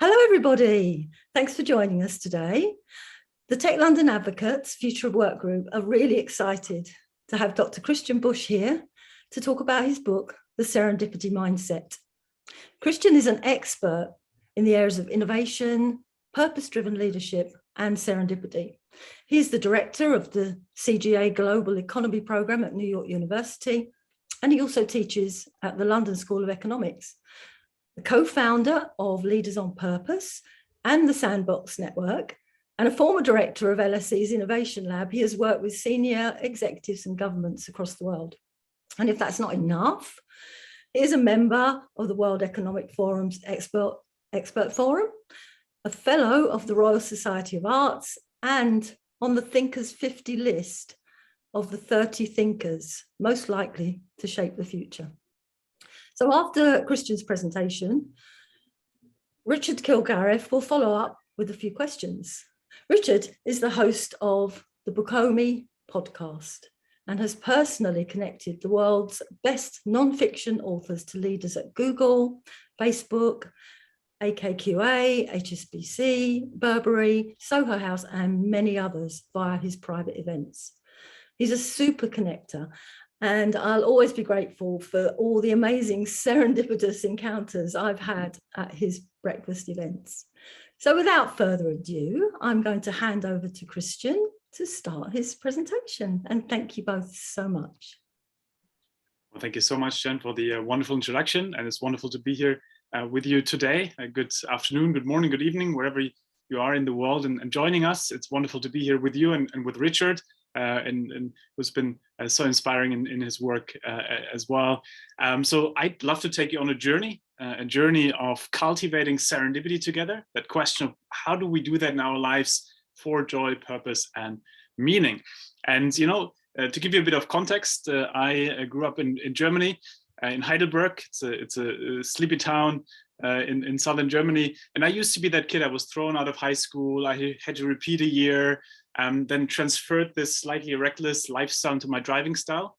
Hello, everybody. Thanks for joining us today. The Tech London Advocates Future of Work Group are really excited to have Dr. Christian Busch here to talk about his book, The Serendipity Mindset. Christian is an expert in the areas of innovation, purpose-driven leadership, and serendipity. He's the director of the CGA Global Economy Program at New York University, and he also teaches at the London School of Economics. The co-founder of Leaders on Purpose and the Sandbox Network, and a former director of LSE's Innovation Lab, he has worked with senior executives and governments across the world. And if that's not enough, he is a member of the World Economic Forum's Expert Forum, a fellow of the Royal Society of Arts, and on the Thinkers 50 list of the 30 thinkers most likely to shape the future. So after Christian's presentation, Richard Kilgarriff will follow up with a few questions. Richard is the host of the Bookomi podcast and has personally connected the world's best non-fiction authors to leaders at Google, Facebook, AKQA, HSBC, Burberry, Soho House, and many others via his private events. He's a super connector, and I'll always be grateful for all the amazing serendipitous encounters I've had at his breakfast events. So without further ado, I'm going to hand over to Christian to start his presentation. And thank you both so much. Well, thank you so much, Jen, for the wonderful introduction. And it's wonderful to be here with you today. Good afternoon, good morning, good evening, wherever you are in the world and joining us. It's wonderful to be here with you and with Richard. And who's been so inspiring in his work as well. So I'd love to take you on a journey of cultivating serendipity together. That question of how do we do that in our lives for joy, purpose, and meaning. And to give you a bit of context, I grew up in Germany, in Heidelberg. It's a sleepy town in southern Germany. And I used to be that kid. I was thrown out of high school. I had to repeat a year. Then transferred this slightly reckless lifestyle to my driving style.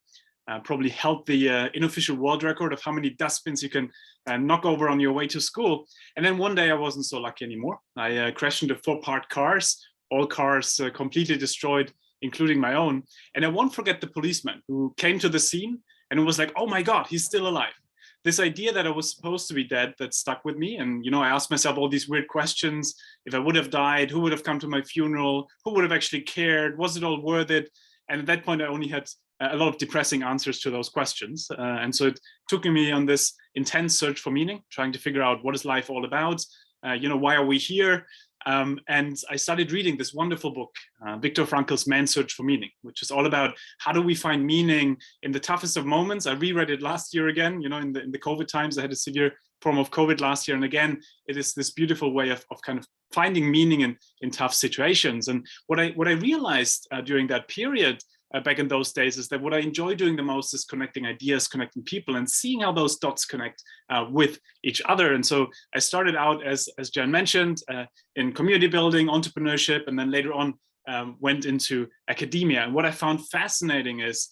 Probably held the unofficial world record of how many dustbins you can knock over on your way to school. And then one day I wasn't so lucky anymore. I crashed into 4 parked cars, all cars completely destroyed, including my own. And I won't forget the policeman who came to the scene and it was like, oh my God, he's still alive. This idea that I was supposed to be dead, that stuck with me. And, I asked myself all these weird questions. If I would have died, who would have come to my funeral? Who would have actually cared? Was it all worth it? And at that point, I only had a lot of depressing answers to those questions. And so it took me on this intense search for meaning, trying to figure out what is life all about? Why are we here? And I started reading this wonderful book, Viktor Frankl's Man's Search for Meaning, which is all about how do we find meaning in the toughest of moments. I reread it last year again, in the COVID times. I had a severe form of COVID last year. And again, it is this beautiful way of kind of finding meaning in tough situations. And what I realized during that period back in those days is that what I enjoy doing the most is connecting ideas, connecting people, and seeing how those dots connect with each other. And so I started out, as Jen mentioned, in community building, entrepreneurship, and then later on went into academia. And what I found fascinating is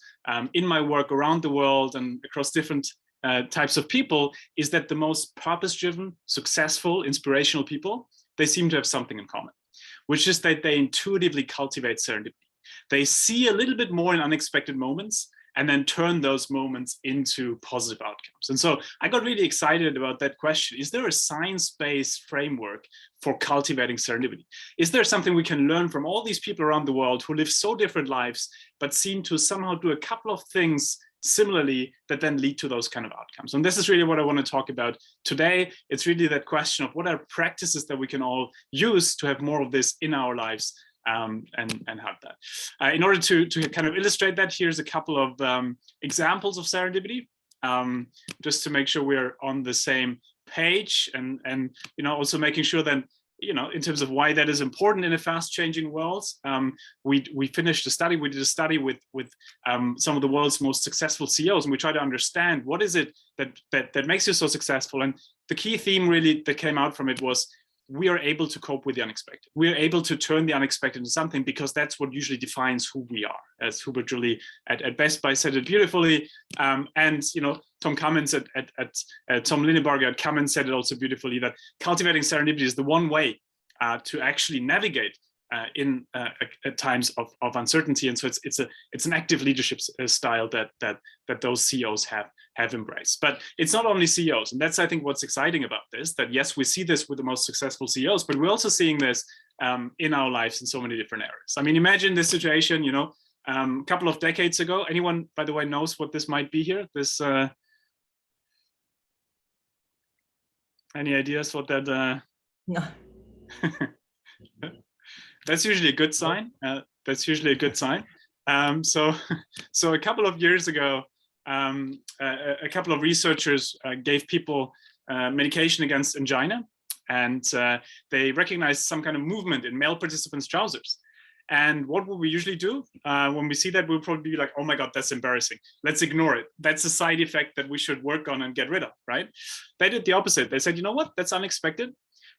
in my work around the world and across different types of people is that the most purpose-driven, successful, inspirational people, they seem to have something in common, which is that they intuitively cultivate serendipity. They see a little bit more in unexpected moments and then turn those moments into positive outcomes. And so I got really excited about that question. Is there a science-based framework for cultivating serendipity? Is there something we can learn from all these people around the world who live so different lives, but seem to somehow do a couple of things similarly that then lead to those kind of outcomes? And this is really what I want to talk about today. It's really that question of what are practices that we can all use to have more of this in our lives and have that. In order to kind of illustrate that, here's a couple of examples of serendipity, just to make sure we're on the same page and also making sure that in terms of why that is important in a fast-changing world. We finished a study. We did a study with some of the world's most successful CEOs, and we try to understand what is it that makes you so successful. And the key theme really that came out from it was we are able to cope with the unexpected. We are able to turn the unexpected into something because that's what usually defines who we are. As Hubert Joly at Best Buy said it beautifully. And Tom Cummins at Tom Linneberger at Cummins said it also beautifully, that cultivating serendipity is the one way to actually navigate in times of uncertainty. And so it's an active leadership style that those CEOs have embraced. But it's not only CEOs, and that's, I think, what's exciting about this, that yes, we see this with the most successful CEOs, but we're also seeing this in our lives in so many different areas. I mean, imagine this situation, you know, a couple of decades ago. Anyone, by the way, knows what this might be here? This any ideas what that? No. That's usually a good sign. That's usually a good sign. So a couple of years ago, a couple of researchers gave people medication against angina, and they recognized some kind of movement in male participants' trousers. And what would we usually do when we see that? We'll probably be like, oh my God, that's embarrassing. Let's ignore it. That's a side effect that we should work on and get rid of, right? They did the opposite. They said, you know what, that's unexpected,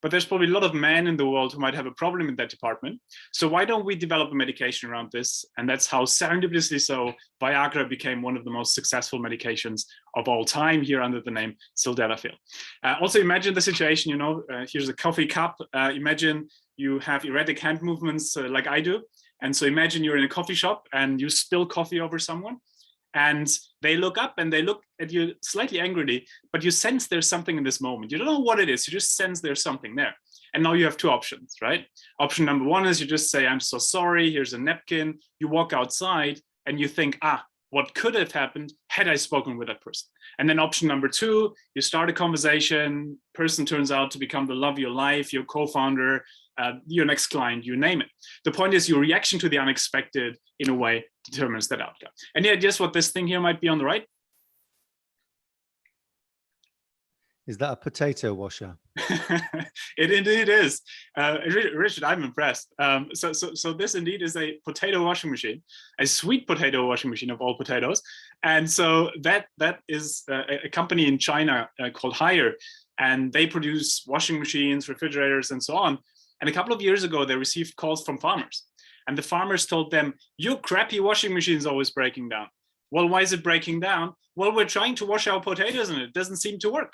but there's probably a lot of men in the world who might have a problem in that department. So why don't we develop a medication around this? And that's how serendipitously so Viagra became one of the most successful medications of all time here under the name sildenafil. Also imagine the situation, you know, here's a coffee cup. Imagine you have erratic hand movements like I do. And so imagine you're in a coffee shop and you spill coffee over someone, and they look up and they look at you slightly angrily, but you sense there's something in this moment. You don't know what it is, you just sense there's something there. And now you have two options, right? Option number one is you just say, I'm so sorry, here's a napkin. You walk outside and you think, what could have happened had I spoken with that person? And then option number two, you start a conversation, person turns out to become the love of your life, your co-founder, your next client, you name it. The point is your reaction to the unexpected in a way determines that outcome. And yeah, just what this thing here might be on the right. Is that a potato washer? It indeed is. Richard, I'm impressed. So this indeed is a potato washing machine, a sweet potato washing machine of all potatoes. And so that is a company in China called Haier, and they produce washing machines, refrigerators, and so on. And a couple of years ago, they received calls from farmers. And the farmers told them, your crappy washing machine is always breaking down. Well, why is it breaking down? Well, we're trying to wash our potatoes and it doesn't seem to work.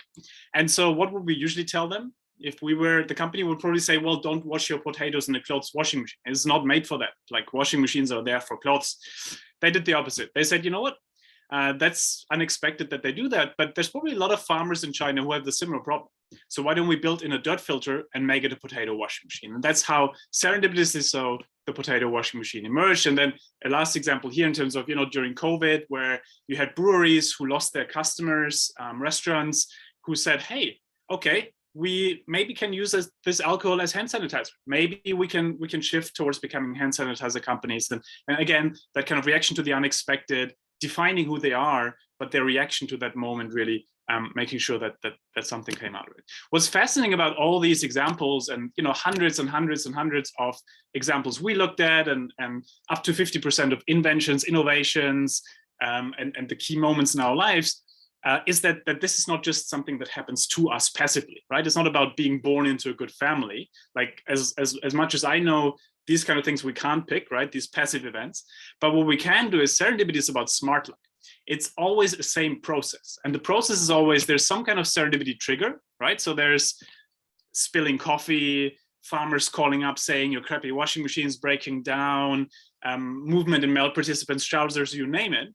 And so what would we usually tell them? If we were, the company would probably say, well, don't wash your potatoes in a clothes washing machine. It's not made for that. Like, washing machines are there for clothes. They did the opposite. They said, you know what? That's unexpected that they do that, but there's probably a lot of farmers in China who have the similar problem. So why don't we build in a dirt filter and make it a potato washing machine? And that's how serendipitously so the potato washing machine emerged. And then a last example here in terms of, you know, during COVID, where you had breweries who lost their customers, restaurants who said, hey, okay, we maybe can use this alcohol as hand sanitizer. Maybe we can shift towards becoming hand sanitizer companies. And again, that kind of reaction to the unexpected, defining who they are, but their reaction to that moment really making sure that something came out of it. What's fascinating about all these examples, and you know, hundreds and hundreds and hundreds of examples we looked at, and up to 50% of inventions, innovations, and the key moments in our lives, is that this is not just something that happens to us passively, right? It's not about being born into a good family. Like as much as I know, these kind of things we can't pick, right? These passive events. But what we can do is serendipity is about smart luck. It's always the same process. And the process is always, there's some kind of serendipity trigger, right? So there's spilling coffee, farmers calling up saying your crappy washing machine is breaking down, movement in male participants' trousers, you name it.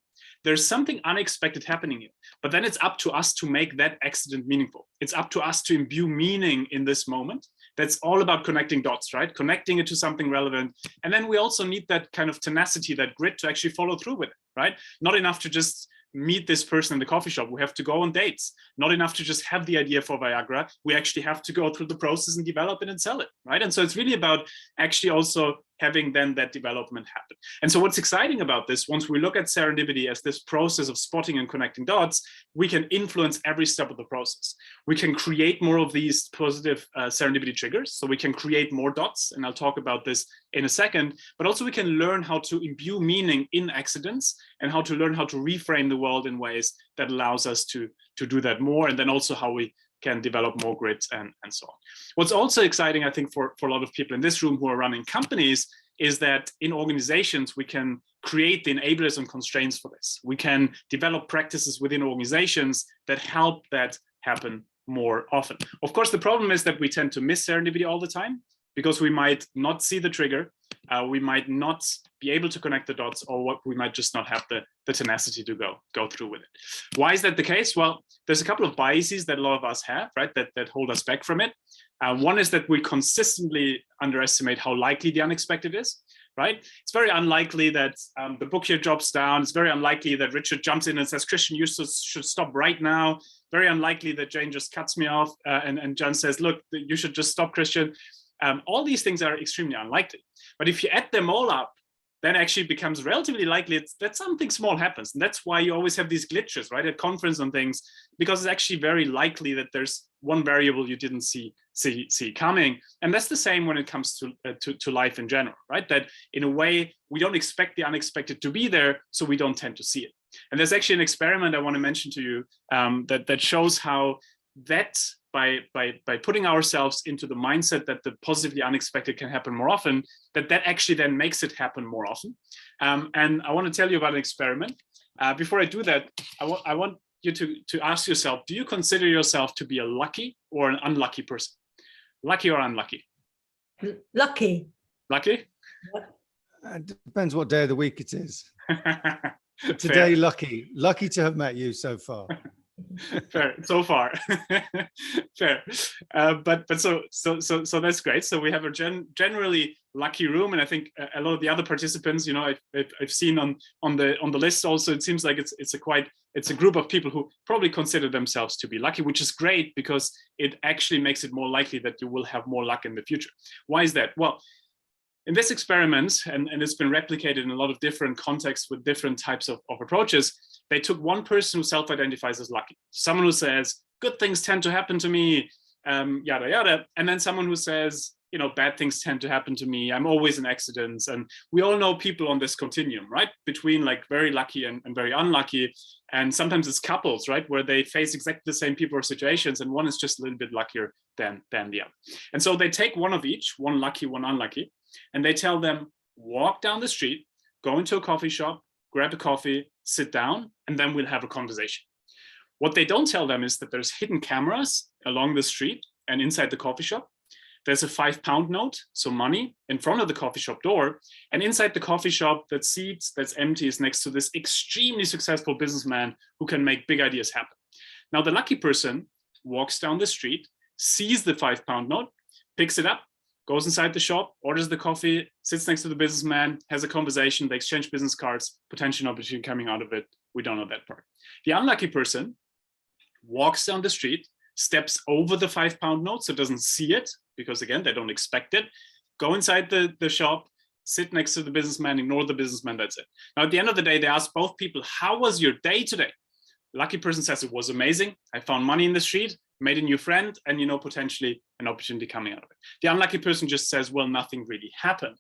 There's something unexpected happening here. But then it's up to us to make that accident meaningful. It's up to us to imbue meaning in this moment. That's all about connecting dots, right? Connecting it to something relevant. And then we also need that kind of tenacity, that grit to actually follow through with it, right? Not enough to just meet this person in the coffee shop. We have to go on dates. Not enough to just have the idea for Viagra. We actually have to go through the process and develop it and sell it, right? And so it's really about actually also having then that development happen. And so what's exciting about this, once we look at serendipity as this process of spotting and connecting dots, we can influence every step of the process. We can create more of these positive serendipity triggers. So we can create more dots, and I'll talk about this in a second, but also we can learn how to imbue meaning in accidents and how to learn how to reframe the world in ways that allows us to do that more, and then also how we can develop more grit and so on. What's also exciting, I think, for a lot of people in this room who are running companies is that in organizations, we can create the enablers and constraints for this. We can develop practices within organizations that help that happen more often. Of course, the problem is that we tend to miss serendipity all the time because we might not see the trigger, we might not be able to connect the dots, or we might just not have the tenacity to go through with it. Why is that the case? Well, there's a couple of biases that a lot of us have, right, that hold us back from it. One is that we consistently underestimate how likely the unexpected is, right? It's very unlikely that the book here drops down. It's very unlikely that Richard jumps in and says, Christian, you should stop right now. Very unlikely that Jane just cuts me off and John says, look, you should just stop, Christian. All these things are extremely unlikely. But if you add them all up, then actually it becomes relatively likely that something small happens. And that's why you always have these glitches, right, at conference and things, because it's actually very likely that there's one variable you didn't see coming. And that's the same when it comes to life in general, right? That in a way, we don't expect the unexpected to be there, so we don't tend to see it. And there's actually an experiment I want to mention to you that shows how that by putting ourselves into the mindset that the positively unexpected can happen more often, that actually then makes it happen more often. And I want to tell you about an experiment. Before I do that, I want you to ask yourself, do you consider yourself to be a lucky or an unlucky person? Lucky or unlucky? Lucky. Lucky? It depends what day of the week it is. Fair. Today, lucky to have met you so far. Fair, so far. Fair. But so that's great. So we have a generally lucky room, and I think a lot of the other participants, you know, I've seen on the list also. It seems like it's a group of people who probably consider themselves to be lucky, which is great because it actually makes it more likely that you will have more luck in the future. Why is that? Well, in this experiment, and it's been replicated in a lot of different contexts with different types of approaches, they took one person who self-identifies as lucky, someone who says, good things tend to happen to me, yada, yada. And then someone who says, you know, bad things tend to happen to me. I'm always in accidents. And we all know people on this continuum, right? Between like very lucky and very unlucky. And sometimes it's couples, right? Where they face exactly the same people or situations. And one is just a little bit luckier than the other. And so they take one of each, one lucky, one unlucky, and they tell them, walk down the street, go into a coffee shop, grab a coffee, sit down, and then we'll have a conversation. What they don't tell them is that there's hidden cameras along the street and inside the coffee shop. There's a £5 note, so money, in front of the coffee shop door. And inside the coffee shop, that seats that's empty is next to this extremely successful businessman who can make big ideas happen. Now, the lucky person walks down the street, sees the £5 note, picks it up, goes inside the shop, orders the coffee, sits next to the businessman, has a conversation, they exchange business cards, potential opportunity coming out of it. We don't know that part. The unlucky person walks down the street, steps over the £5 note, so doesn't see it, because again, they don't expect it, go inside the shop, sit next to the businessman, ignore the businessman, that's it. Now, at the end of the day, they ask both people, how was your day today? Lucky person says, it was amazing. I found money in the street, made a new friend, and, you know, potentially an opportunity coming out of it. The unlucky person just says, well, nothing really happened.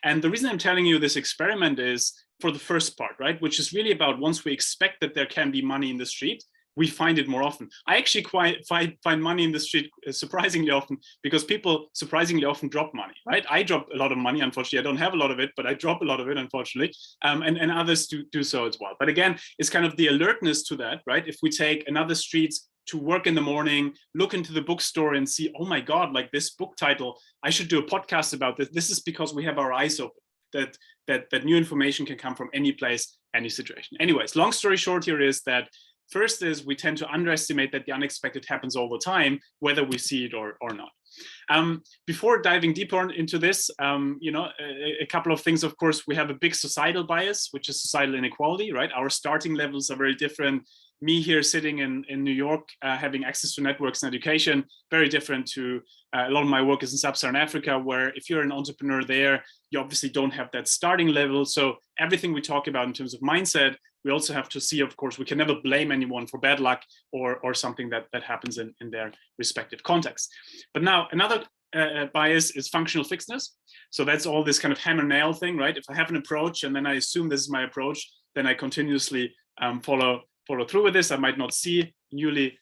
And the reason I'm telling you this experiment is for the first part, right? Which is really about once we expect that there can be money in the street, we find it more often. I actually find money in the street surprisingly often because people surprisingly often drop money, right? I drop a lot of money, unfortunately. I don't have a lot of it, but I drop a lot of it, unfortunately. And others do so as well. But again, it's kind of the alertness to that, right? If we take another street to work in the morning, look into the bookstore and see, oh my God, like this book title, I should do a podcast about this. This is because we have our eyes open, that new information can come from any place, any situation. Anyways, long story short here is that first is we tend to underestimate that the unexpected happens all the time, whether we see it or not. Before diving deeper into this, you know, a couple of things, of course, we have a big societal bias, which is societal inequality, right? Our starting levels are very different. Me here sitting in New York, having access to networks and education, very different to a lot of my work is in Sub-Saharan Africa, where if you're an entrepreneur there, you obviously don't have that starting level. So everything we talk about in terms of mindset, we also have to see, of course, we can never blame anyone for bad luck or something that happens in their respective context. But now another bias is functional fixedness. So that's all this kind of hammer nail thing, right? If I have an approach and then I assume this is my approach, then I continuously follow through with this. I might not see newly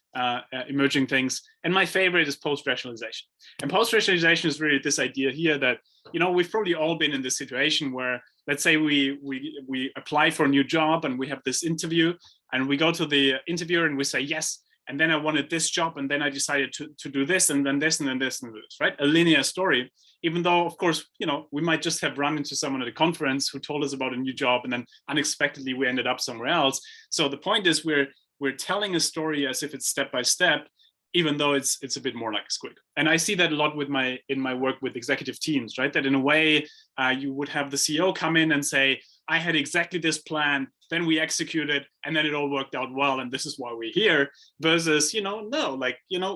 emerging things. And my favorite is post-rationalization. And post-rationalization is really this idea here that, we've probably all been in this situation where, let's say we apply for a new job and we have this interview, and we go to the interviewer and we say, yes, and then I wanted this job, and then I decided to do this, and then this, and then this, and this, right? A linear story, even though, of course, we might just have run into someone at a conference who told us about a new job, and then unexpectedly we ended up somewhere else. So the point is we're telling a story as if it's step by step, even though it's a bit more like a squig. And I see that a lot in my work with executive teams, right? That in a way, you would have the CEO come in and say, I had exactly this plan, then we executed, and then it all worked out well, and this is why we're here. Versus, no,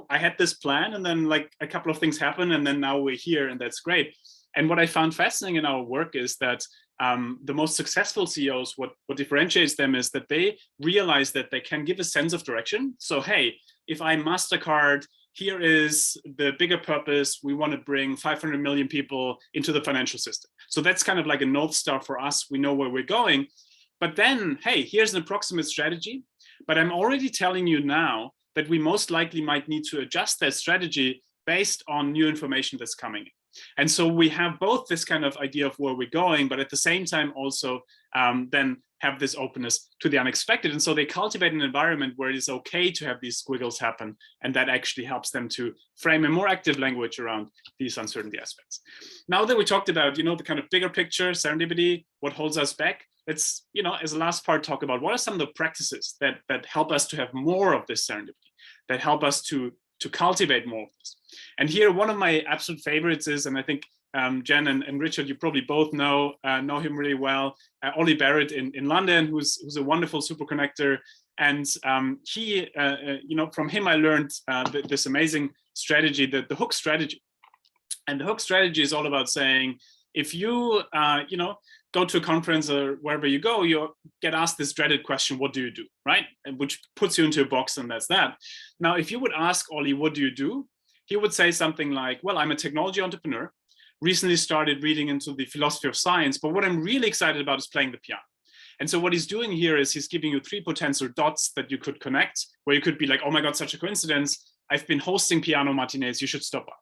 I had this plan, and then like a couple of things happen, and then now we're here, and that's great. And what I found fascinating in our work is that the most successful CEOs, what differentiates them is that they realize that they can give a sense of direction. So, hey, if I'm MasterCard, here is the bigger purpose. We want to bring 500 million people into the financial system. So that's kind of like a North Star for us. We know where we're going. But then, hey, here's an approximate strategy. But I'm already telling you now that we most likely might need to adjust that strategy based on new information that's coming in. And so we have both this kind of idea of where we're going, but at the same time also then have this openness to the unexpected. And so they cultivate an environment where it is okay to have these squiggles happen. And that actually helps them to frame a more active language around these uncertainty aspects. Now that we talked about, the kind of bigger picture, serendipity, what holds us back, let's, as a last part, talk about what are some of the practices that help us to have more of this serendipity, that help us to cultivate more of this. And here, one of my absolute favorites is, and I think Jen and Richard, you probably both know him really well, Ollie Barrett in London, who's a wonderful super connector. And he, from him, I learned this amazing strategy, the hook strategy. And the hook strategy is all about saying, if you, go to a conference or wherever you go, you get asked this dreaded question, what do you do, right? And which puts you into a box, and that's that. Now, if you would ask Ollie, what do you do? He would say something like, well, I'm a technology entrepreneur, recently started reading into the philosophy of science, but what I'm really excited about is playing the piano. And so what he's doing here is he's giving you 3 potential dots that you could connect, where you could be like, oh my God, such a coincidence. I've been hosting piano matinees, you should stop by.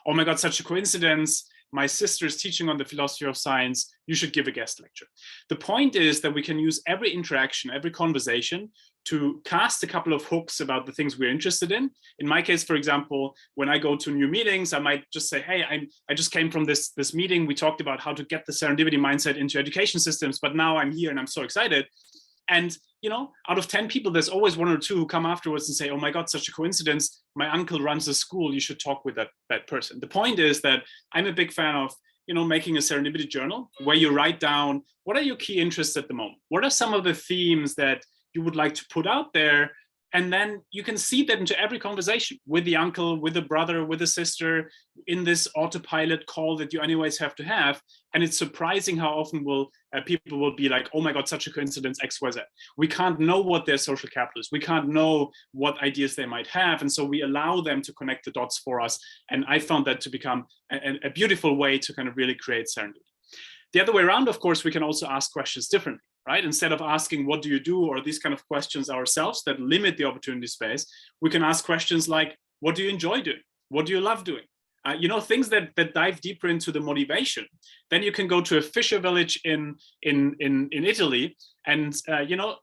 Oh my God, such a coincidence. My sister is teaching on the philosophy of science, you should give a guest lecture. The point is that we can use every interaction, every conversation to cast a couple of hooks about the things we're interested in. In my case, for example, when I go to new meetings, I might just say, hey, I just came from this meeting. We talked about how to get the serendipity mindset into education systems, but now I'm here and I'm so excited. And, out of 10 people, there's always 1 or 2 who come afterwards and say, oh my God, such a coincidence. My uncle runs a school. You should talk with that person. The point is that I'm a big fan of, making a serendipity journal where you write down, what are your key interests at the moment? What are some of the themes that you would like to put out there? And then you can see that into every conversation with the uncle, with the brother, with the sister, in this autopilot call that you anyways have to have. And it's surprising how often people will be like, oh my God, such a coincidence, X, Y, Z. We can't know what their social capital is. We can't know what ideas they might have. And so we allow them to connect the dots for us. And I found that to become a beautiful way to kind of really create serendipity. The other way around, of course, we can also ask questions differently. Right? Instead of asking, what do you do? Or these kind of questions ourselves that limit the opportunity space, we can ask questions like, what do you enjoy doing? What do you love doing? Things that dive deeper into the motivation. Then you can go to a fisher village in Italy, and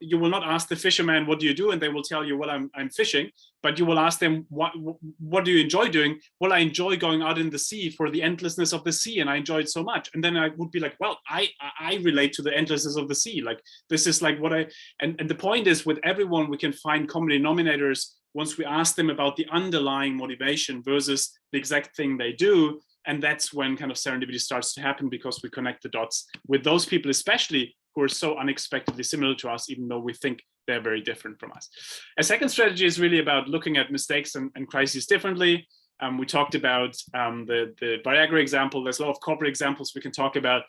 you will not ask the fisherman, what do you do? And they will tell you, well, I'm fishing. But you will ask them, what do you enjoy doing? Well, I enjoy going out in the sea for the endlessness of the sea, and I enjoy it so much. And then I would be like, well, I relate to the endlessness of the sea. Like, this is like and the point is, with everyone, we can find common denominators once we ask them about the underlying motivation versus the exact thing they do. And that's when kind of serendipity starts to happen, because we connect the dots with those people, especially who are so unexpectedly similar to us, even though we think they're very different from us. A second strategy is really about looking at mistakes and crises differently. We talked about the Viagra example. There's a lot of corporate examples we can talk about.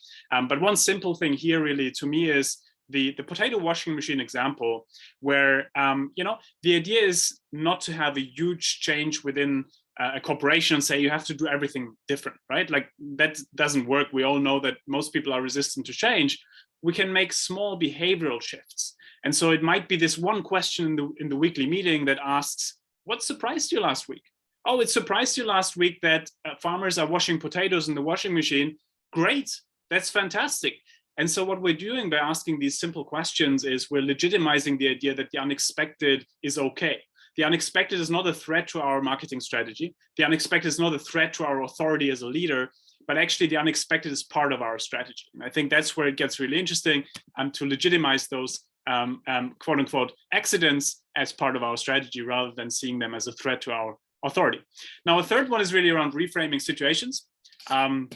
But one simple thing here really to me is the potato washing machine example, where the idea is not to have a huge change within a corporation and say you have to do everything different, right? Like, that doesn't work. We all know that most people are resistant to change. We can make small behavioral shifts. And so it might be this one question in the weekly meeting that asks, what surprised you last week? Oh, it surprised you last week that farmers are washing potatoes in the washing machine. Great, that's fantastic. And so what we're doing by asking these simple questions is we're legitimizing the idea that the unexpected is okay. The unexpected is not a threat to our marketing strategy. The unexpected is not a threat to our authority as a leader, but actually the unexpected is part of our strategy. And I think that's where it gets really interesting, to legitimize those quote unquote accidents as part of our strategy rather than seeing them as a threat to our authority. Now, a third one is really around reframing situations. I'm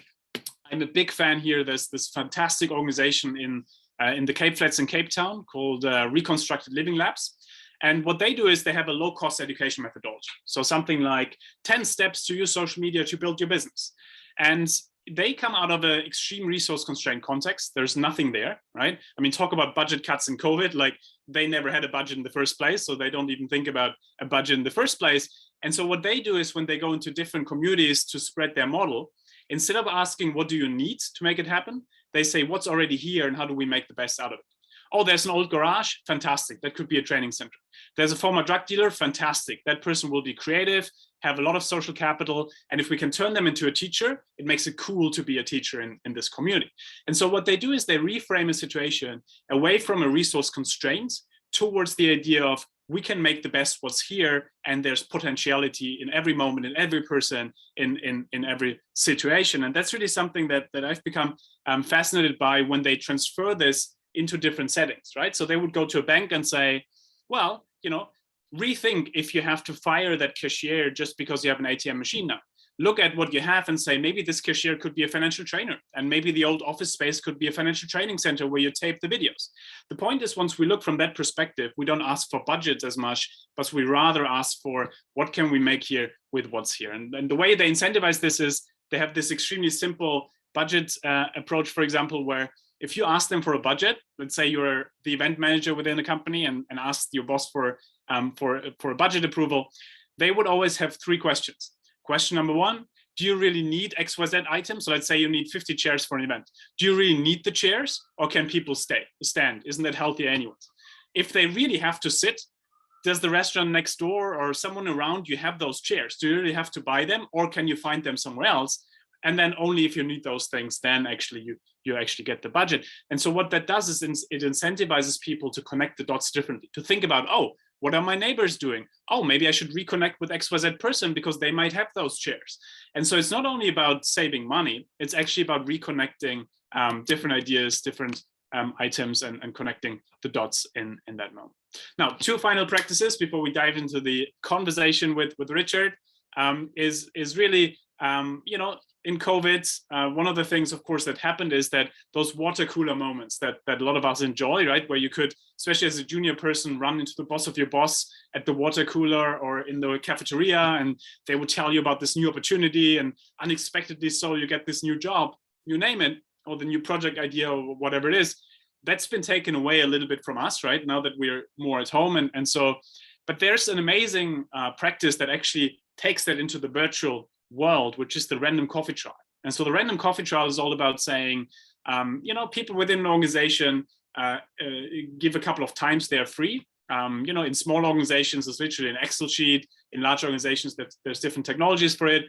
a big fan here. There's this fantastic organization in the Cape Flats in Cape Town called Reconstructed Living Labs. And what they do is they have a low-cost education methodology. So something like 10 steps to use social media to build your business. And they come out of an extreme resource constrained context. There's nothing there, right? I mean, talk about budget cuts in COVID, like they never had a budget in the first place. So they don't even think about a budget in the first place. And so what they do is when they go into different communities to spread their model, instead of asking, what do you need to make it happen? They say, what's already here and how do we make the best out of it? Oh, there's an old garage, fantastic. That could be a training center. There's a former drug dealer, fantastic. That person will be creative, have a lot of social capital. And if we can turn them into a teacher, it makes it cool to be a teacher in this community. And so what they do is they reframe a situation away from a resource constraint towards the idea of we can make the best what's here, and there's potentiality in every moment, in every person, in every situation. And that's really something that I've become fascinated by when they transfer this into different settings, right? So they would go to a bank and say, well, rethink if you have to fire that cashier just because you have an ATM machine now. Look at what you have and say, maybe this cashier could be a financial trainer, and maybe the old office space could be a financial training center where you tape the videos. The point is, once we look from that perspective, we don't ask for budgets as much, but we rather ask for what can we make here with what's here. And the way they incentivize this is they have this extremely simple budget approach, for example, where if you ask them for a budget, let's say you're the event manager within a company and ask your boss for a budget approval, they would always have 3 questions. Question number 1, do you really need XYZ items? So let's say you need 50 chairs for an event. Do you really need the chairs, or can people stand? Isn't that healthier anyways? If they really have to sit, does the restaurant next door or someone around you have those chairs? Do you really have to buy them, or can you find them somewhere else? And then only if you need those things, then actually you actually get the budget. And so what that does is it incentivizes people to connect the dots differently, to think about, oh, what are my neighbors doing? Oh, maybe I should reconnect with XYZ person because they might have those chairs. And so it's not only about saving money, it's actually about reconnecting different ideas, different items, and connecting the dots in that moment. Now, 2 final practices before we dive into the conversation with Richard is really, in COVID, one of the things, of course, that happened is that those water cooler moments that a lot of us enjoy, right? Where you could, especially as a junior person, run into the boss of your boss at the water cooler or in the cafeteria, and they would tell you about this new opportunity, and unexpectedly so you get this new job, you name it, or the new project idea or whatever it is. That's been taken away a little bit from us, right? Now that we're more at home. And so, but there's an amazing practice that actually takes that into the virtual world, which is the random coffee trial. And so the random coffee trial is all about saying, people within an organization give a couple of times they're free. In small organizations, it's literally an Excel sheet. In large organizations, there's different technologies for it.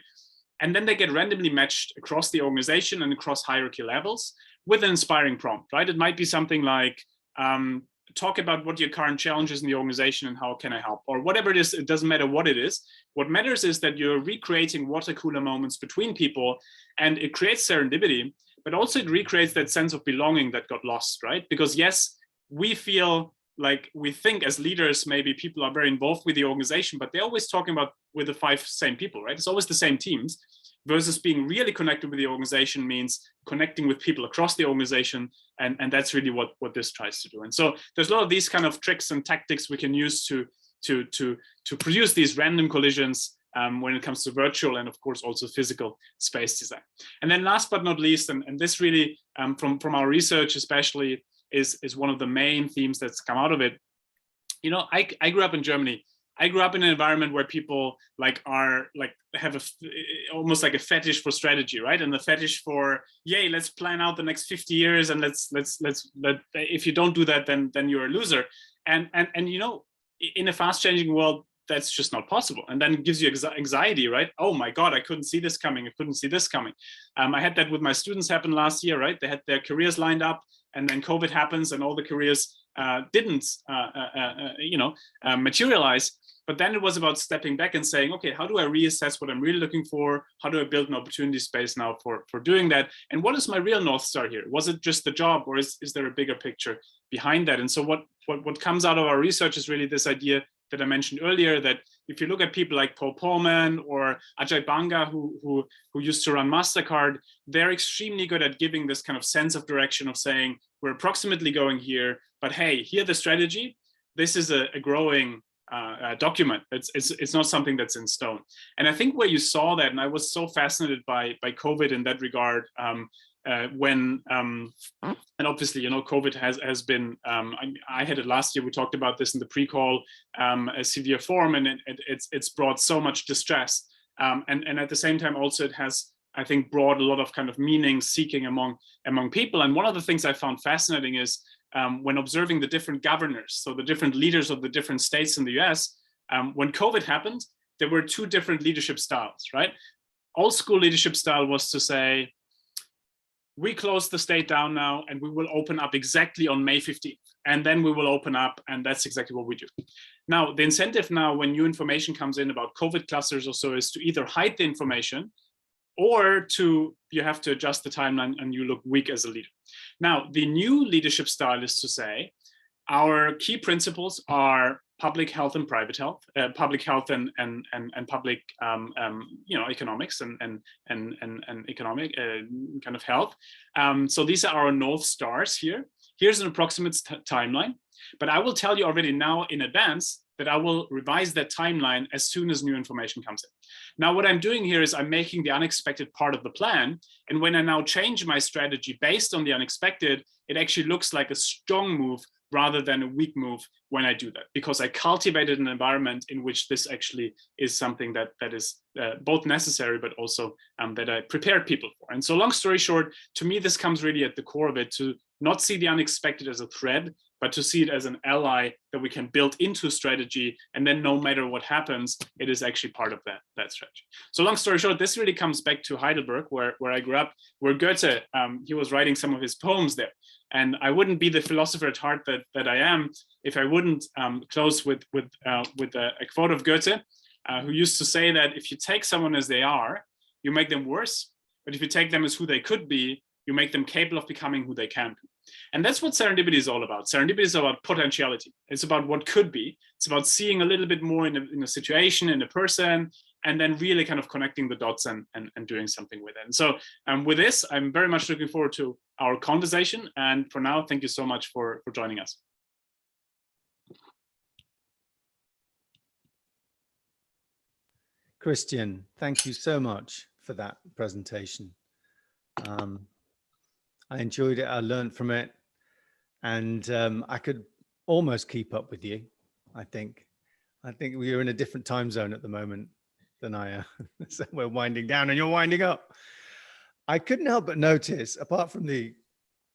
And then they get randomly matched across the organization and across hierarchy levels with an inspiring prompt, right? It might be something like, talk about what your current challenges in the organization and how can I help, or whatever it is. It doesn't matter what it is. What matters is that you're recreating water cooler moments between people, and it creates serendipity, but also it recreates that sense of belonging that got lost, right? Because yes, we feel like we think as leaders, maybe people are very involved with the organization, but they're always talking about with the 5 same people, right? It's always the same teams. Versus being really connected with the organization means connecting with people across the organization, and that's really what this tries to do. And so there's a lot of these kind of tricks and tactics we can use to produce these random collisions when it comes to virtual and of course also physical space design. And then last but not least, and this really from our research especially is one of the main themes that's come out of it. I grew up in Germany. I grew up in an environment where people have almost like a fetish for strategy, right? And the fetish for, yay, let's plan out the next 50 years, and let's if you don't do that, then you're a loser. And you know, in a fast changing world, that's just not possible. And then it gives you anxiety, right? Oh my God, I couldn't see this coming. I couldn't see this coming. I had that with my students happen last year, right? They had their careers lined up, and then COVID happens and all the careers didn't, materialize. But then it was about stepping back and saying, okay, how do I reassess what I'm really looking for? How do I build an opportunity space now for doing that? And what is my real North Star here? Was it just the job, or is there a bigger picture behind that? And so what comes out of our research is really this idea that I mentioned earlier, that if you look at people like Paul Pullman or Ajay Banga, who used to run MasterCard, they're extremely good at giving this kind of sense of direction of saying, we're approximately going here, but hey, here the strategy. This is a growing document. It's not something that's in stone. And I think where you saw that, and I was so fascinated by COVID in that regard, when and obviously, you know, COVID has been, I had it last year, we talked about this in the pre-call, a severe form, and it's brought so much distress, and at the same time also it has, I think, brought a lot of kind of meaning seeking among people. And one of the things I found fascinating is when observing the different governors, so the different leaders of the different states in the US, when COVID happened, there were two different leadership styles, right? Old school leadership style was to say, we close the state down now and we will open up exactly on May 15th. And then we will open up, and that's exactly what we do. Now, the incentive now when new information comes in about COVID clusters or so is to either hide the information, or you have to adjust the timeline and you look weak as a leader. Now, the new leadership style is to say, our key principles are public health and private health, public health and public economics and economic kind of health. So these are our North Stars here. Here's an approximate timeline, but I will tell you already now in advance that I will revise that timeline as soon as new information comes in. Now, what I'm doing here is I'm making the unexpected part of the plan. And when I now change my strategy based on the unexpected, it actually looks like a strong move rather than a weak move when I do that, because I cultivated an environment in which this actually is something that is both necessary, but also that I prepared people for. And so long story short, to me, this comes really at the core of it, to not see the unexpected as a threat, but to see it as an ally that we can build into strategy. And then no matter what happens, it is actually part of that strategy. So long story short, this really comes back to Heidelberg, where I grew up, where Goethe, he was writing some of his poems there. And I wouldn't be the philosopher at heart that I am if I wouldn't close with a quote of Goethe, who used to say that if you take someone as they are, you make them worse. But if you take them as who they could be, you make them capable of becoming who they can be. And that's what serendipity is all about. Serendipity is about potentiality. It's about what could be. It's about seeing a little bit more in a situation, in a person, and then really kind of connecting the dots and doing something with it. And so with this, I'm very much looking forward to our conversation. And for now, thank you so much for joining us. Christian, thank you so much for that presentation. I enjoyed it. I learned from it, and I could almost keep up with you. I think we are in a different time zone at the moment than I am. So we're winding down and you're winding up. I couldn't help but notice, apart from the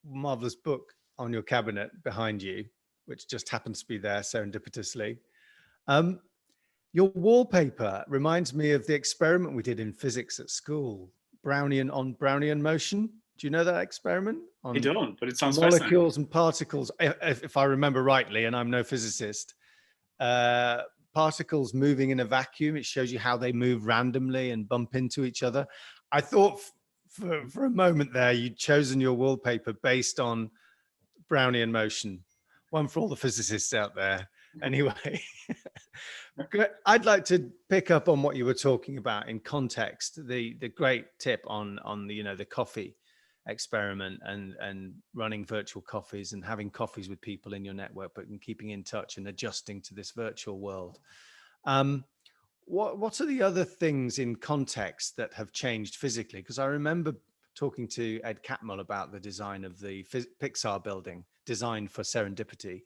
marvelous book on your cabinet behind you, which just happens to be there serendipitously, your wallpaper reminds me of the experiment we did in physics at school, Brownian motion. Do you know that experiment? I don't, but it sounds molecules and particles, if I remember rightly, and I'm no physicist, particles moving in a vacuum. It shows you how they move randomly and bump into each other. I thought for a moment there, you'd chosen your wallpaper based on Brownian motion. One for all the physicists out there. Anyway, I'd like to pick up on what you were talking about in context, the great tip on the coffee experiment and running virtual coffees and having coffees with people in your network, but keeping in touch and adjusting to this virtual world. What are the other things in context that have changed physically? Because I remember talking to Ed Catmull about the design of the Pixar building designed for serendipity.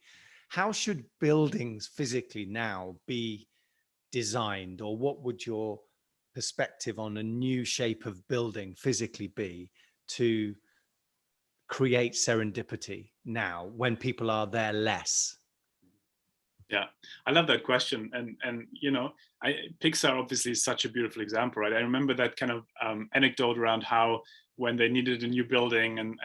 How should buildings physically now be designed, or what would your perspective on a new shape of building physically be to create serendipity now when people are there less? Yeah, I love that question, and you know, Pixar obviously is such a beautiful example, right? I remember that kind of anecdote around how when they needed a new building, and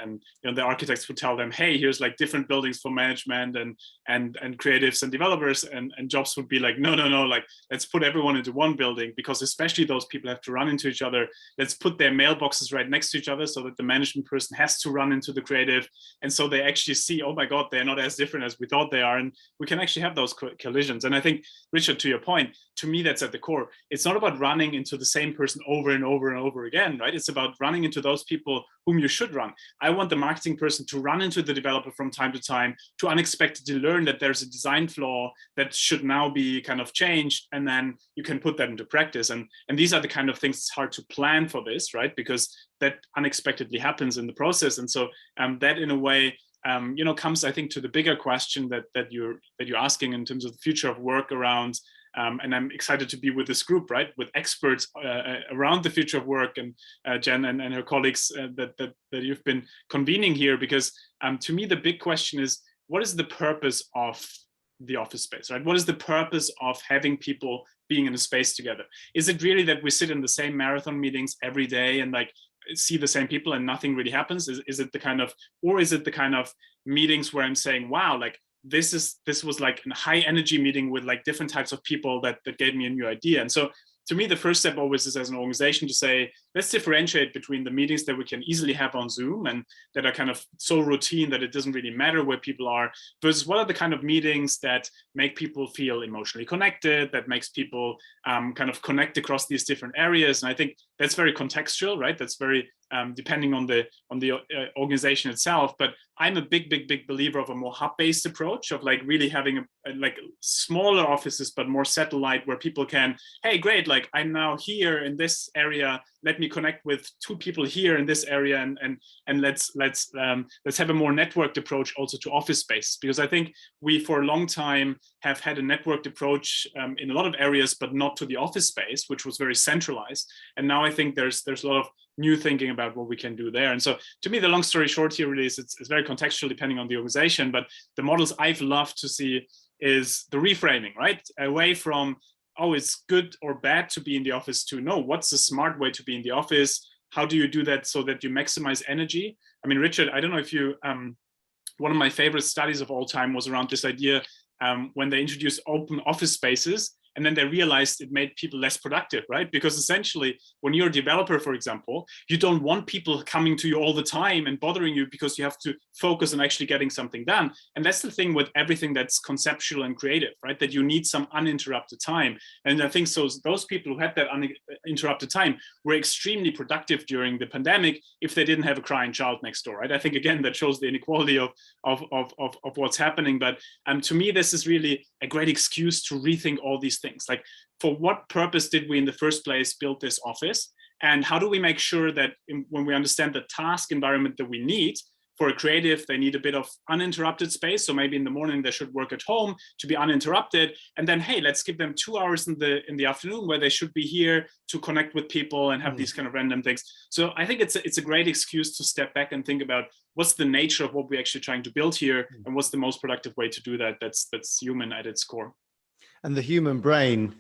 you know, the architects would tell them, hey, here's like different buildings for management and creatives and developers, and Jobs would be like, no, like let's put everyone into one building, because especially those people have to run into each other. Let's put their mailboxes right next to each other so that the management person has to run into the creative, and so they actually see, oh my God, they're not as different as we thought they are, and we can actually have those collisions. And I think, Richard, to your point, to me, that's at the core. It's not about running into the same person over and over and over again, right? It's about running into those people whom you should run. I want the marketing person to run into the developer from time to time, to unexpectedly learn that there's a design flaw that should now be kind of changed, and then you can put that into practice. And these are the kind of things, it's hard to plan for this, right? Because that unexpectedly happens in the process. And so that in a way, you know, comes, I think, to the bigger question that you're asking in terms of the future of work around. And I'm excited to be with this group, right, with experts around the future of work, and Jen and her colleagues that you've been convening here, because to me the big question is, what is the purpose of the office space, right? What is the purpose of having people being in a space together? Is it really that we sit in the same marathon meetings every day and like see the same people and nothing really happens? Is it the kind of, or is it the kind of meetings where I'm saying, wow, like this was like a high energy meeting with like different types of people that gave me a new idea? And so to me, the first step always is, as an organization, to say, let's differentiate between the meetings that we can easily have on Zoom and that are kind of so routine that it doesn't really matter where people are, versus what are the kind of meetings that make people feel emotionally connected, that makes people kind of connect across these different areas. And I think that's very contextual, right? That's very depending on the organization itself. But I'm a big believer of a more hub-based approach, of like really having like smaller offices, but more satellite, where people can, hey, great, like I'm now here in this area, let me connect with two people here in this area, and let's have a more networked approach also to office space. Because I think we for a long time have had a networked approach in a lot of areas, but not to the office space, which was very centralized. And now I think there's a lot of new thinking about what we can do there. And so to me, the long story short here really is it's very contextual depending on the organization. But the models I've loved to see is the reframing, right? Away from, oh, it's good or bad to be in the office, to no, what's the smart way to be in the office? How do you do that so that you maximize energy? I mean, Richard, I don't know if you, one of my favorite studies of all time was around this idea when they introduced open office spaces. And then they realized it made people less productive, right? Because essentially, when you're a developer, for example, you don't want people coming to you all the time and bothering you, because you have to focus on actually getting something done. And that's the thing with everything that's conceptual and creative, right? That you need some uninterrupted time. And I think so those people who had that uninterrupted time were extremely productive during the pandemic if they didn't have a crying child next door, right? I think, again, that shows the inequality of what's happening. But to me, this is really a great excuse to rethink all these things. Like, for what purpose did we in the first place build this office? And how do we make sure that when we understand the task environment that we need for a creative, they need a bit of uninterrupted space. So maybe in the morning they should work at home to be uninterrupted. And then, hey, let's give them 2 hours in the afternoon where they should be here to connect with people and have these kind of random things. So I think it's a great excuse to step back and think about what's the nature of what we're actually trying to build here, and what's the most productive way to do that. That's human at its core. And the human brain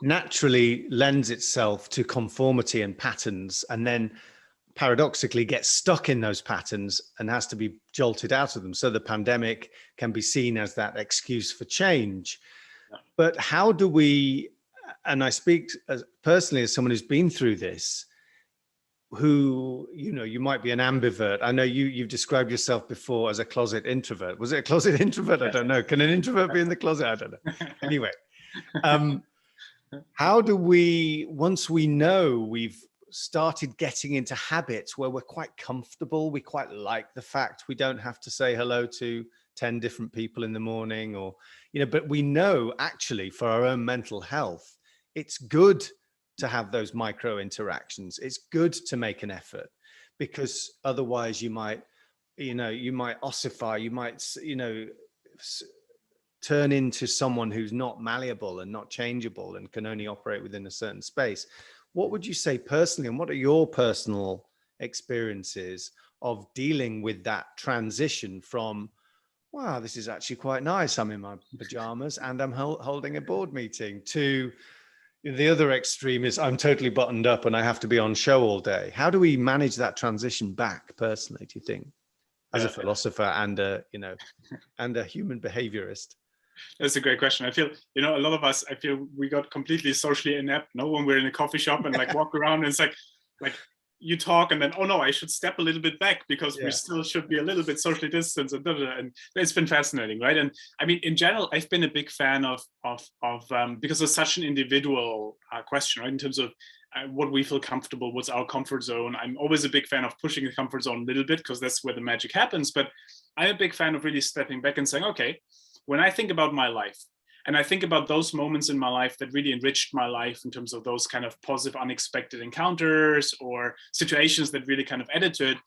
naturally lends itself to conformity and patterns, and then paradoxically gets stuck in those patterns and has to be jolted out of them. So the pandemic can be seen as that excuse for change. But how do we, and I speak personally as someone who's been through this, who, you know, you might be an ambivert. I know you've described yourself before as a closet introvert. Was it a closet introvert? I don't know. Can an introvert be in the closet? I don't know. Anyway, how do we, once we know we've started getting into habits where we're quite comfortable, we quite like the fact we don't have to say hello to 10 different people in the morning, or, you know, but we know actually for our own mental health, it's good to have those micro interactions. It's good to make an effort, because otherwise you might ossify, you might, turn into someone who's not malleable and not changeable and can only operate within a certain space. What would you say personally, and what are your personal experiences of dealing with that transition from wow, this is actually quite nice. I'm in my pajamas and I'm holding a board meeting, to the other extreme is I'm totally buttoned up and I have to be on show all day. How do we manage that transition back personally, do you think, as a philosopher and a human behaviorist? That's a great question. I feel, a lot of us, I feel we got completely socially inept. No, when we're in a coffee shop and like walk around and it's like you talk and then, oh no, I should step a little bit back because we still should be a little bit socially distanced, and it's been fascinating, right? And I mean, in general, I've been a big fan of because it's such an individual question, right? In terms of what we feel comfortable, what's our comfort zone. I'm always a big fan of pushing the comfort zone a little bit because that's where the magic happens. But I'm a big fan of really stepping back and saying, okay, when I think about my life, and I think about those moments in my life that really enriched my life in terms of those kind of positive, unexpected encounters or situations that really kind of added to it,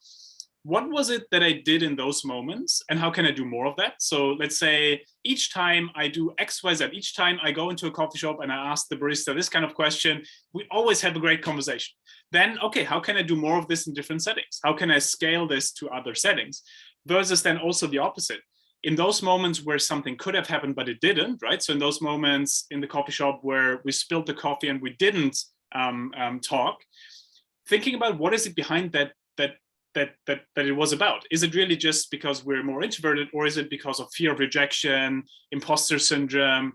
what was it that I did in those moments and how can I do more of that? So let's say each time I do X, Y, Z, each time I go into a coffee shop and I ask the barista this kind of question, we always have a great conversation. Then, okay, how can I do more of this in different settings? How can I scale this to other settings? Versus then also the opposite. In those moments where something could have happened, but it didn't, right? So in those moments in the coffee shop where we spilled the coffee and we didn't talk, thinking about what is it behind that it was about. Is it really just because we're more introverted, or is it because of fear of rejection, imposter syndrome,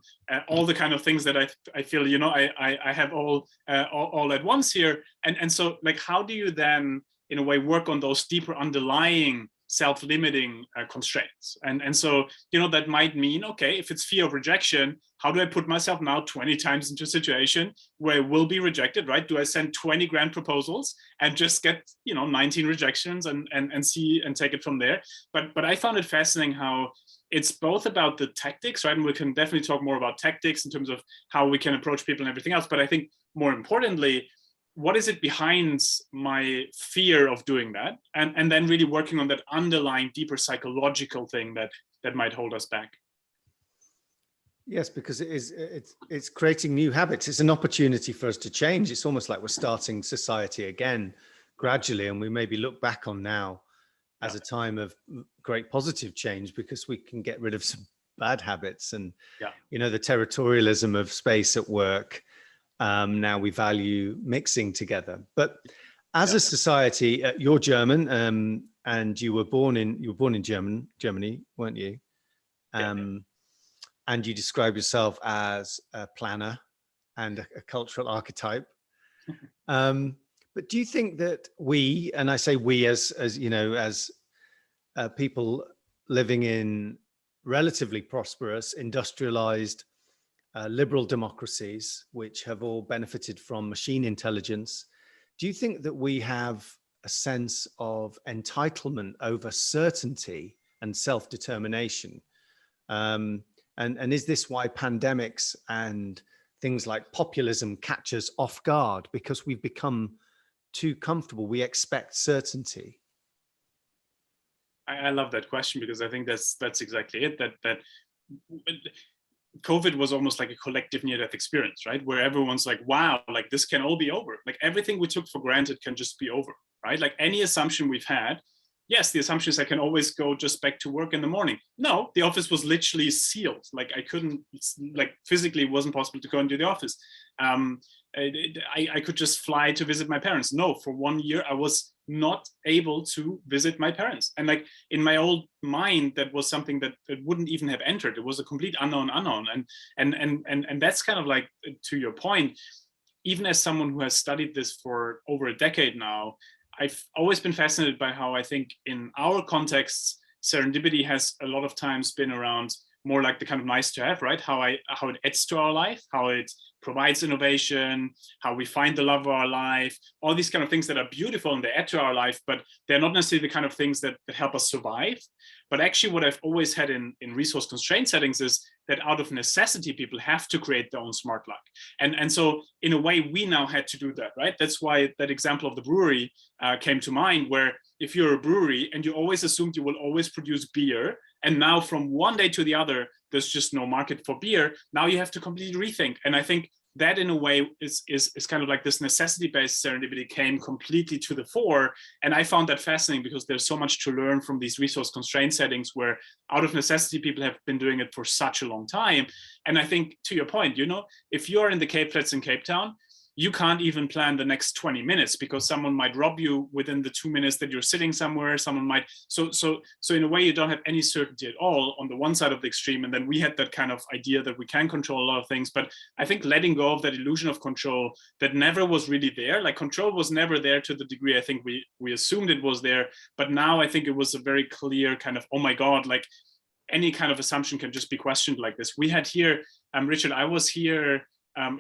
all the kind of things that I feel, I have all at once here. And so like, how do you then in a way work on those deeper underlying self-limiting constraints? And so, that might mean, okay, if it's fear of rejection, how do I put myself now 20 times into a situation where I will be rejected, right? Do I send 20 grand proposals and just get, 19 rejections and see and take it from there? But I found it fascinating how it's both about the tactics, right? And we can definitely talk more about tactics in terms of how we can approach people and everything else. But I think more importantly, what is it behind my fear of doing that? And then really working on that underlying deeper psychological thing that might hold us back. Yes, because it's creating new habits. It's an opportunity for us to change. It's almost like we're starting society again gradually, and we maybe look back on now as a time of great positive change because we can get rid of some bad habits and the territorialism of space at work. Now we value mixing together, but as a society, you're German, and you were born in Germany, weren't you? And you describe yourself as a planner and a cultural archetype. But do you think that we, and I say we as people living in relatively prosperous, industrialized, liberal democracies, which have all benefited from machine intelligence, do you think that we have a sense of entitlement over certainty and self-determination? And is this why pandemics and things like populism catch us off guard? Because we've become too comfortable. We expect certainty. I love that question because I think that's exactly it. That COVID was almost like a collective near-death experience, right? Where everyone's like, wow, like this can all be over. Like everything we took for granted can just be over, right? Like any assumption we've had, yes, the assumption is I can always go just back to work in the morning. No, the office was literally sealed. Like I couldn't, like physically it wasn't possible to go into the office. I could just fly to visit my parents. No, for 1 year, I was not able to visit my parents. And like in my old mind, that was something that wouldn't even have entered. It was a complete unknown. And that's kind of like, to your point, even as someone who has studied this for over a decade now, I've always been fascinated by how I think in our contexts, serendipity has a lot of times been around more like the kind of nice to have, right? How it adds to our life, how it provides innovation, how we find the love of our life, all these kind of things that are beautiful and they add to our life, but they're not necessarily the kind of things that help us survive. But actually what I've always had in resource constrained settings is that out of necessity, people have to create their own smart luck. And so in a way, we now had to do that, right? That's why that example of the brewery came to mind, where if you're a brewery and you always assumed you will always produce beer, and now from one day to the other, there's just no market for beer, now you have to completely rethink. And I think that in a way is kind of like this necessity-based serendipity came completely to the fore. And I found that fascinating because there's so much to learn from these resource constraint settings where out of necessity, people have been doing it for such a long time. And I think to your point, you know, if you're in the Cape Flats in Cape Town, you can't even plan the next 20 minutes because someone might rob you within the 2 minutes that you're sitting somewhere. Someone might, so in a way, you don't have any certainty at all on the one side of the extreme. And then we had that kind of idea that we can control a lot of things. But I think letting go of that illusion of control that never was really there, like control was never there to the degree I think we assumed it was there. But now I think it was a very clear kind of, oh my God, like any kind of assumption can just be questioned like this. We had here, Richard, I was here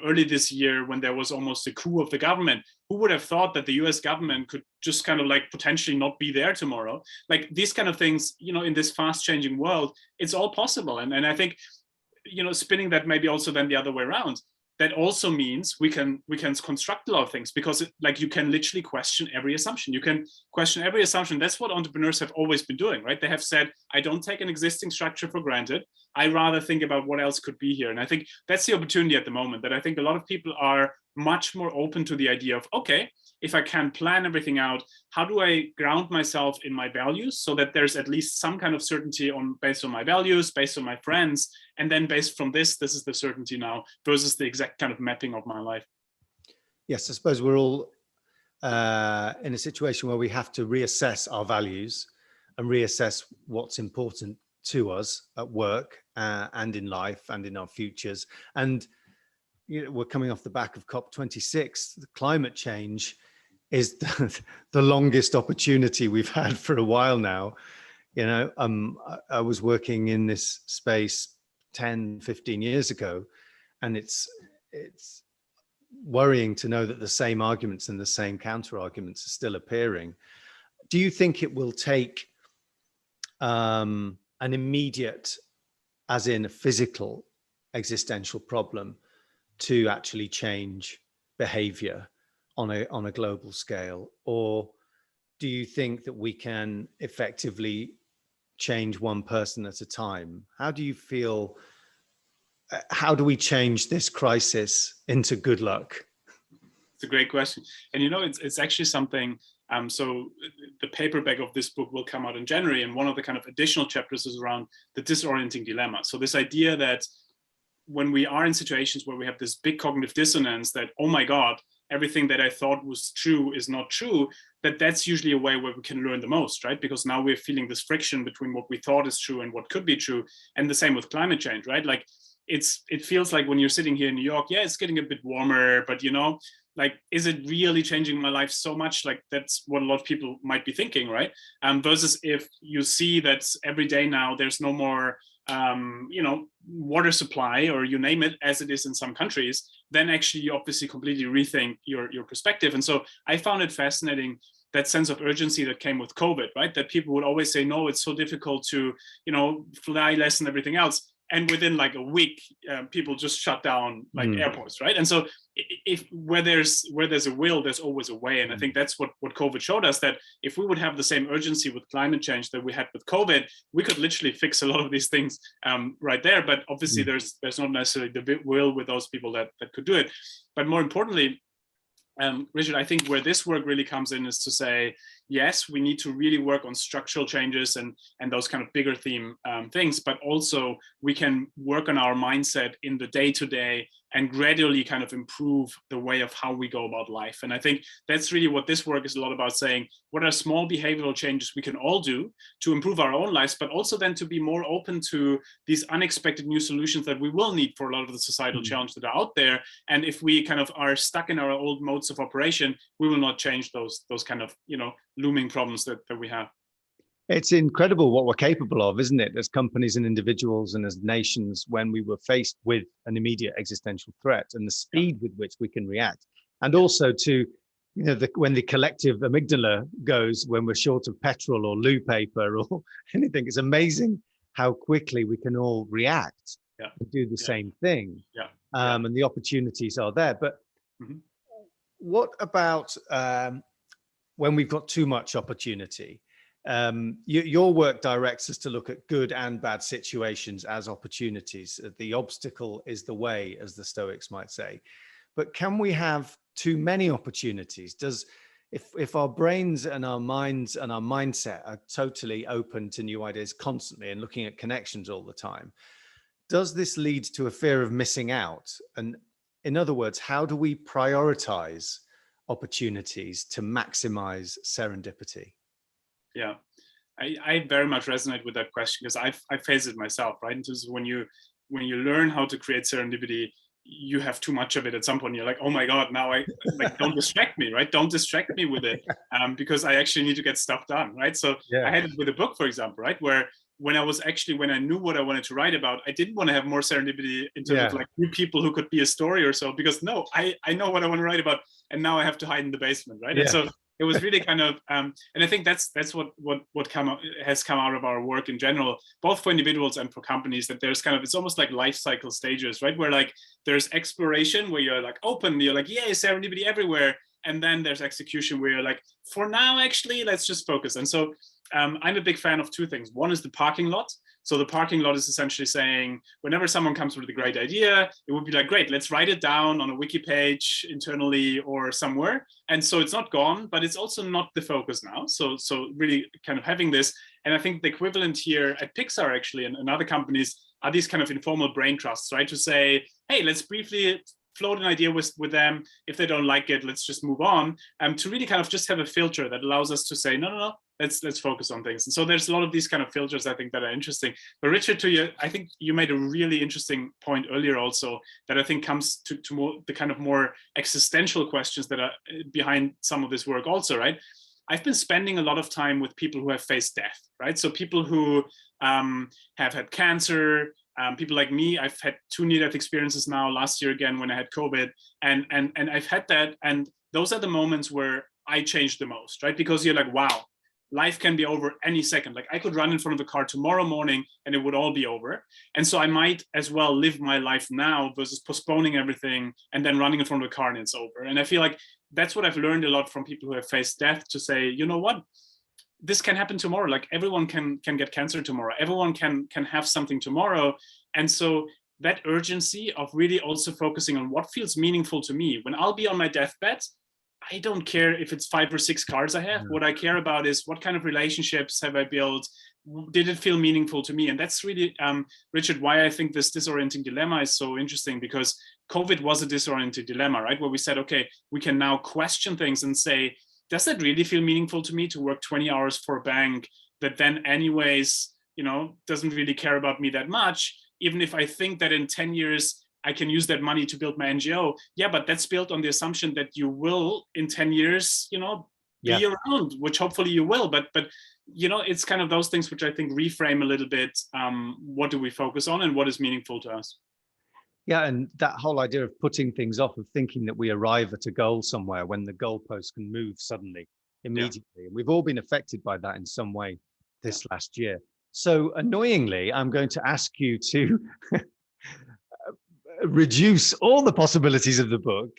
early this year when there was almost a coup of the government. Who would have thought that the US government could just kind of like potentially not be there tomorrow? Like these kind of things, you know, in this fast changing world, it's all possible. And I think, you know, spinning that maybe also then the other way around, that also means we can construct a lot of things because like you can literally question every assumption. You can question every assumption. That's what entrepreneurs have always been doing, right? They have said, I don't take an existing structure for granted. I rather think about what else could be here. And I think that's the opportunity at the moment, that I think a lot of people are much more open to the idea of, okay, if I can plan everything out, how do I ground myself in my values so that there's at least some kind of certainty based on my values, based on my friends, and then based from this is the certainty now versus the exact kind of mapping of my life. Yes, I suppose we're all in a situation where we have to reassess our values and reassess what's important to us at work and in life and in our futures. And you know, we're coming off the back of COP26. Climate change is the longest opportunity we've had for a while now. You know, I was working in this space 10, 15 years ago, and it's worrying to know that the same arguments and the same counter arguments are still appearing. Do you think it will take an immediate, as in a physical existential problem, to actually change behavior on a global scale? Or do you think that we can effectively change one person at a time? How do you feel? How do we change this crisis into good luck? It's a great question. And you know, it's actually something, so the paperback of this book will come out in January, and one of the kind of additional chapters is around the disorienting dilemma. So this idea that when we are in situations where we have this big cognitive dissonance that, oh my God, everything that I thought was true is not true, that's usually a way where we can learn the most, right? Because now we're feeling this friction between what we thought is true and what could be true. And the same with climate change, right? Like it feels like when you're sitting here in New York, yeah, it's getting a bit warmer, but you know, like, is it really changing my life so much? Like that's what a lot of people might be thinking, right? Versus if you see that every day now there's no more you know, water supply or you name it, as it is in some countries, then actually you obviously completely rethink your perspective. And so I found it fascinating, that sense of urgency that came with COVID, right? That people would always say, no, it's so difficult to, you know, fly less and everything else. And within like a week, people just shut down like airports, right? And so where there's a will, there's always a way. And I think that's what COVID showed us, that if we would have the same urgency with climate change that we had with COVID, we could literally fix a lot of these things right there. But obviously there's not necessarily the will with those people that could do it. But more importantly, Richard, I think where this work really comes in is to say, yes, we need to really work on structural changes and those kind of bigger theme things, but also we can work on our mindset in the day-to-day and gradually kind of improve the way of how we go about life. And I think that's really what this work is a lot about, saying what are small behavioral changes we can all do to improve our own lives, but also then to be more open to these unexpected new solutions that we will need for a lot of the societal challenges that are out there. And if we kind of are stuck in our old modes of operation, we will not change those kind of, you know, looming problems that we have. It's incredible what we're capable of, isn't it, as companies and individuals and as nations, when we were faced with an immediate existential threat, and the speed with which we can react. And also to, you know, when the collective amygdala goes when we're short of petrol or loo paper or anything. It's amazing how quickly we can all react and do the same thing. And the opportunities are there. But what about when we've got too much opportunity? Your work directs us to look at good and bad situations as opportunities. The obstacle is the way, as the Stoics might say. But can we have too many opportunities? If our brains and our minds and our mindset are totally open to new ideas constantly and looking at connections all the time, does this lead to a fear of missing out? And in other words, how do we prioritize opportunities to maximize serendipity? Yeah, I very much resonate with that question, because I face it myself, right? And this is when you learn how to create serendipity, you have too much of it at some point. You're like, oh my God, now don't distract me, right? Don't distract me with it, because I actually need to get stuff done, right? So I had it with a book, for example, right? Where when I knew what I wanted to write about, I didn't want to have more serendipity in terms of like new people who could be a story or so, because no, I know what I want to write about, and now I have to hide in the basement, right? And so it was really kind of, and I think that's what has come out of our work in general, both for individuals and for companies, that there's kind of, it's almost like life cycle stages, right? Where like there's exploration, where you're like open, you're like, yay, serendipity everywhere. And then there's execution, where you're like, for now, actually, let's just focus. And so I'm a big fan of two things. One is the parking lot. So the parking lot is essentially saying, whenever someone comes with a great idea, it would be like, great, let's write it down on a wiki page internally or somewhere. And so it's not gone, but it's also not the focus now. So really kind of having this. And I think the equivalent here at Pixar, actually, and other companies, are these kind of informal brain trusts, right? To say, hey, let's briefly float an idea with them. If they don't like it, let's just move on. To really kind of just have a filter that allows us to say, no, let's focus on things. And so there's a lot of these kind of filters, I think, that are interesting. But Richard, to you, I think you made a really interesting point earlier also, that I think comes to more, the kind of more existential questions that are behind some of this work also, right? I've been spending a lot of time with people who have faced death, right? So people who have had cancer, people like me. I've had 2 near-death experiences now, last year again when I had COVID, and I've had that, and those are the moments where I change the most, right? Because you're like, wow, life can be over any second. Like I could run in front of a car tomorrow morning and it would all be over. And so I might as well live my life now versus postponing everything and then running in front of a car and it's over. And I feel like that's what I've learned a lot from people who have faced death, to say, you know what? This can happen tomorrow. Like everyone can get cancer tomorrow. Everyone can have something tomorrow. And so that urgency of really also focusing on what feels meaningful to me. When I'll be on my deathbed, I don't care if it's 5 or 6 cars I have. What I care about is what kind of relationships have I built? Did it feel meaningful to me? And that's really, Richard, why I think this disorienting dilemma is so interesting, because COVID was a disorienting dilemma, right? Where we said, okay, we can now question things and say, does that really feel meaningful to me to work 20 hours for a bank that then anyways, doesn't really care about me that much, even if I think that in 10 years, I can use that money to build my NGO. Yeah, but that's built on the assumption that you will in 10 years, be around, which hopefully you will. But it's kind of those things which I think reframe a little bit, what do we focus on and what is meaningful to us? Yeah, and that whole idea of putting things off, of thinking that we arrive at a goal somewhere when the goalpost can move suddenly, immediately. And we've all been affected by that in some way this last year. So annoyingly, I'm going to ask you to reduce all the possibilities of the book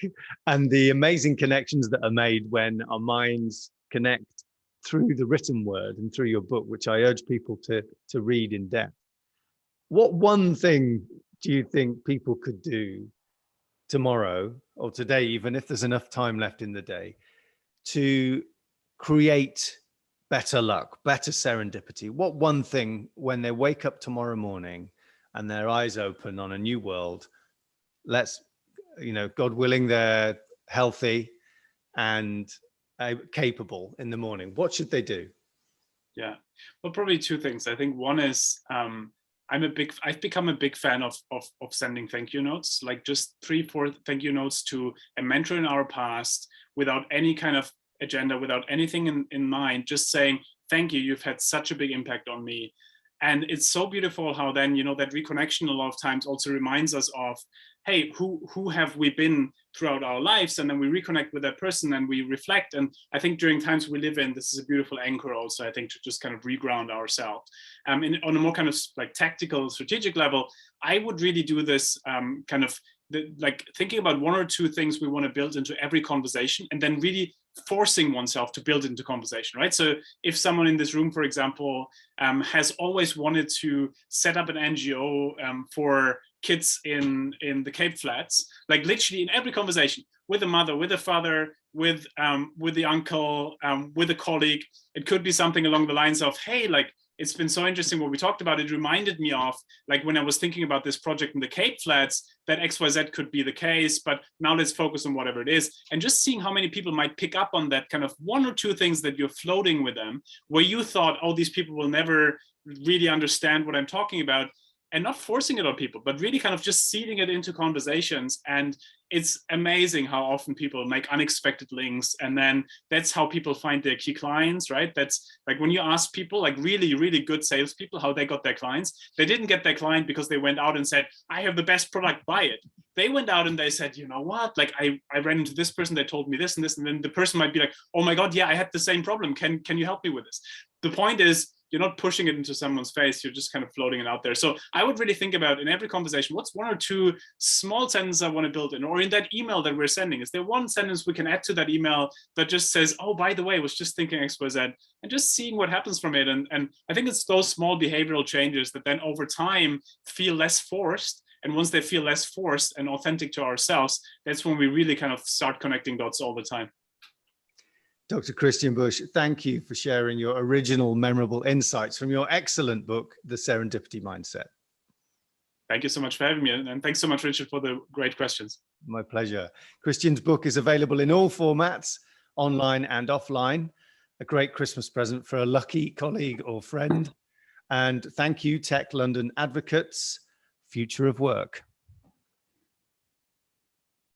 and the amazing connections that are made when our minds connect through the written word and through your book, which I urge people to read in depth. What one thing do you think people could do tomorrow or today, even if there's enough time left in the day, to create better luck, better serendipity? What one thing, when they wake up tomorrow morning and their eyes open on a new world, God willing, they're healthy and capable in the morning, what should they do? Yeah, well, probably 2 things. I think one is, I've become a big fan of sending thank you notes, like just 3-4 thank you notes to a mentor in our past, without any kind of agenda, without anything in mind, just saying, thank you, you've had such a big impact on me. And it's so beautiful how then, that reconnection a lot of times also reminds us of, hey, who have we been throughout our lives? And then we reconnect with that person and we reflect. And I think during times we live in, this is a beautiful anchor also, I think, to just kind of reground ourselves. On a more kind of like tactical, strategic level, I would really do this like thinking about 1 or 2 things we want to build into every conversation, and then really forcing oneself to build into conversation, right? So if someone in this room, for example, has always wanted to set up an NGO for kids in the Cape Flats, like literally in every conversation with a mother, with a father, with the uncle, with a colleague, it could be something along the lines of, hey, like, it's been so interesting what we talked about. It reminded me of, like, when I was thinking about this project in the Cape Flats, that XYZ could be the case, but now let's focus on whatever it is. And just seeing how many people might pick up on that kind of one or two things that you're floating with them, where you thought, oh, these people will never really understand what I'm talking about, and not forcing it on people, but really kind of just seeding it into conversations. And it's amazing how often people make unexpected links, and then that's how people find their key clients, right? That's like when you ask people, like really, really good salespeople, how they got their clients. They didn't get their client because they went out and said, I have the best product, buy it. They went out and they said, you know what, like I ran into this person, they told me this and this, and then the person might be like, oh my God, yeah, I had the same problem. Can you help me with this? The point is, you're not pushing it into someone's face, you're just kind of floating it out there. So I would really think about, in every conversation, what's one or two small sentences I want to build in, or in that email that we're sending, is there one sentence we can add to that email that just says, oh, by the way, I was just thinking XYZ, and just seeing what happens from it. And I think it's those small behavioral changes that then over time feel less forced. And once they feel less forced and authentic to ourselves, that's when we really kind of start connecting dots all the time. Dr. Christian Busch, thank you for sharing your original memorable insights from your excellent book, The Serendipity Mindset. Thank you so much for having me. And thanks so much, Richard, for the great questions. My pleasure. Christian's book is available in all formats, online and offline. A great Christmas present for a lucky colleague or friend. And thank you, Tech London Advocates, Future of Work.